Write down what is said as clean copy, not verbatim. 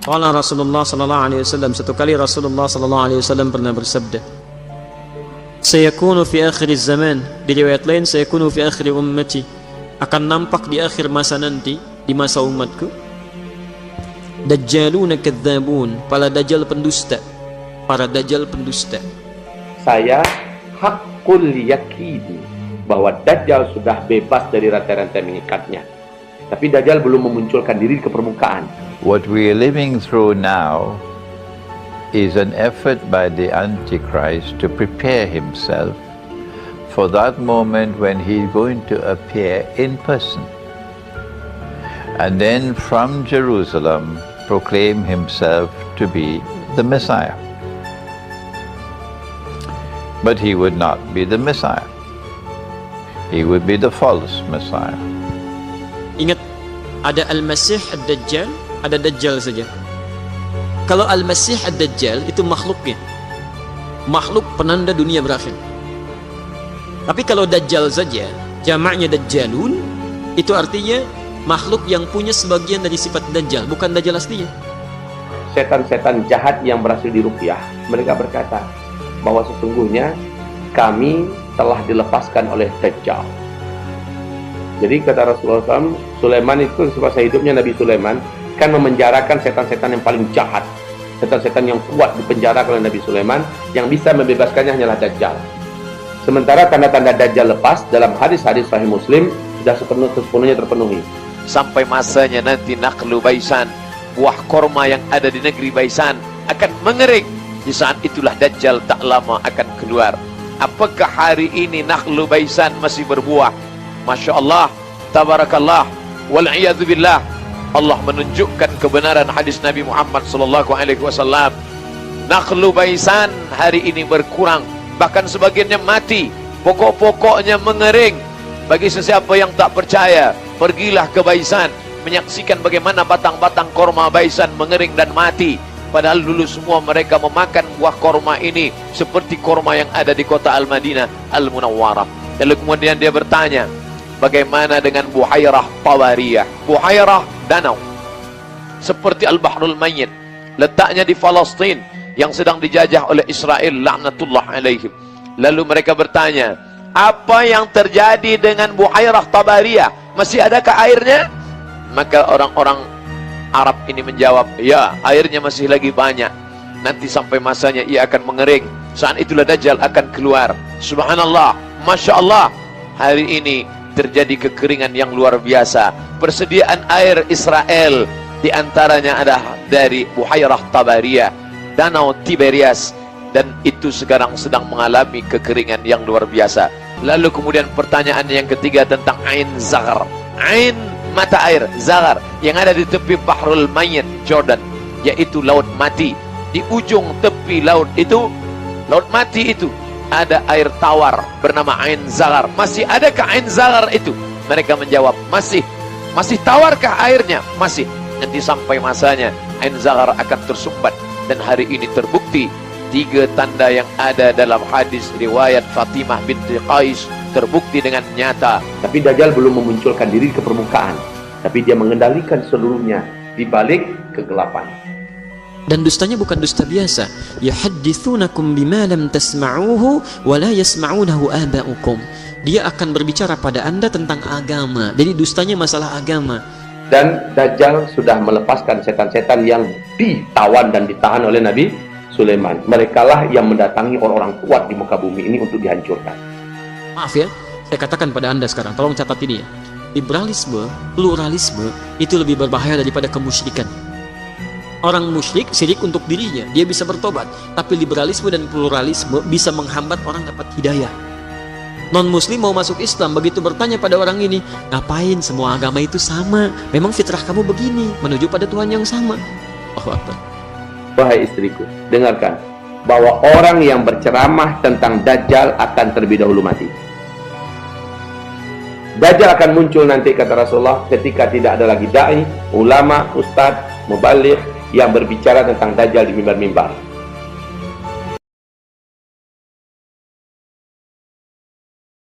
Qala Rasulullah sallallahu alaihi wasallam, satu kali Rasulullah sallallahu alaihi wasallam pernah bersabda, sayakunu fi akhir zaman, di riwayat lain sayakunu fi akhir ummati, akan nampak di akhir masa nanti, di masa umatku, dajjaluna kadzabun, para dajjal pendusta, para dajjal pendusta. Saya hakul yakini bahwa dajjal sudah bebas dari rantai-rantai mengikatnya, tapi dajjal belum memunculkan diri ke permukaan. What we are living through now is an effort by the Antichrist to prepare himself for that moment when he is going to appear in person, and then from Jerusalem proclaim himself to be the Messiah. But he would not be the Messiah. He would be the false Messiah. Ingat, ada Al-Masih Ad-Dajjal, ada Dajjal saja. Kalau Al-Masih Ad-Dajjal itu makhluknya, makhluk penanda dunia berakhir. Tapi kalau Dajjal saja, jamaknya Dajjalun, itu artinya makhluk yang punya sebagian dari sifat Dajjal, bukan Dajjal aslinya. Setan-setan jahat yang berhasil diruqyah, mereka berkata bahwa sesungguhnya kami telah dilepaskan oleh Dajjal. Jadi kata Rasulullah SAW, Sulaiman itu semasa hidupnya Nabi Sulaiman kan memenjarakan setan-setan yang paling jahat, setan-setan yang kuat dipenjarakan oleh Nabi Sulaiman, yang bisa membebaskannya hanyalah Dajjal. Sementara tanda-tanda Dajjal lepas dalam hadis-hadis Sahih Muslim sudah sepenuhnya terpenuhi. Sampai masanya nanti Nakhlu Baisan, buah korma yang ada di negeri Baisan akan mengering. Di saat itulah Dajjal tak lama akan keluar. Apakah hari ini Nakhlu Baisan masih berbuah? Masya Allah, tabarakallah, wal'iyadzubillah. Allah menunjukkan kebenaran hadis Nabi Muhammad sallallahu alaihi wasallam. Nakhlu Baisan hari ini berkurang, bahkan sebagiannya mati, pokok-pokoknya mengering. Bagi sesiapa yang tak percaya, pergilah ke Baisan, menyaksikan bagaimana batang-batang korma Baisan mengering dan mati. Padahal dulu semua mereka memakan buah korma ini seperti korma yang ada di kota Al-Madinah Al-Munawwarah. Lalu kemudian dia bertanya, bagaimana dengan Buhairah Tawariyah? Buhairah danau seperti Al-Bahrul Mayyit, letaknya di Palestin yang sedang dijajah oleh Israel laknatullah alaihim. Lalu mereka bertanya, apa yang terjadi dengan Buhairah Tawariyah? Masih adakah airnya? Maka orang-orang Arab ini menjawab, ya, airnya masih lagi banyak. Nanti sampai masanya ia akan mengering. Saat itulah Dajjal akan keluar. Subhanallah, Masya Allah, hari ini terjadi kekeringan yang luar biasa. Persediaan air Israel diantaranya adalah dari Buhairah Tawariyah, Danau Tiberias, dan itu sekarang sedang mengalami kekeringan yang luar biasa. Lalu kemudian pertanyaan yang ketiga tentang Ain Zaghar. Ain, mata air, Zaghar, yang ada di tepi Bahrul Mayyit Jordan, yaitu laut mati. Di ujung tepi laut itu, laut mati itu, ada air tawar bernama Ain Zaghar. Masih adakah Ain Zaghar itu? Mereka menjawab, masih. Masih tawarkah airnya? Masih. Nanti sampai masanya Ain Zaghar akan tersumbat. Dan hari ini terbukti 3 tanda yang ada dalam hadis riwayat Fatimah binti Qais terbukti dengan nyata. Tapi Dajjal belum memunculkan diri ke permukaan, tapi dia mengendalikan seluruhnya di balik kegelapan. Dan dustanya bukan dusta biasa. Yuhadditsunakum bima lam tasma'uhu wa la yasma'unahu aba'ukum. Dia akan berbicara pada Anda tentang agama. Jadi dustanya masalah agama. Dan Dajjal sudah melepaskan setan-setan yang ditawan dan ditahan oleh Nabi Sulaiman. Merekalah yang mendatangi orang-orang kuat di muka bumi ini untuk dihancurkan. Maaf ya, saya katakan pada Anda sekarang, tolong catat ini ya. Liberalisme, pluralisme itu lebih berbahaya daripada kemusyrikan. Orang musyrik syirik untuk dirinya, dia bisa bertobat. Tapi liberalisme dan pluralisme bisa menghambat orang dapat hidayah. Non-muslim mau masuk Islam, begitu bertanya pada orang ini, ngapain semua agama itu sama? Memang fitrah kamu begini, menuju pada Tuhan yang sama. Allahu Akbar. Wahai istriku, dengarkan bahwa orang yang berceramah tentang Dajjal akan terlebih dahulu mati. Dajjal akan muncul nanti, kata Rasulullah, ketika tidak ada lagi da'i, ulama, ustadz, mubaligh yang berbicara tentang Dajjal di mimbar-mimbar.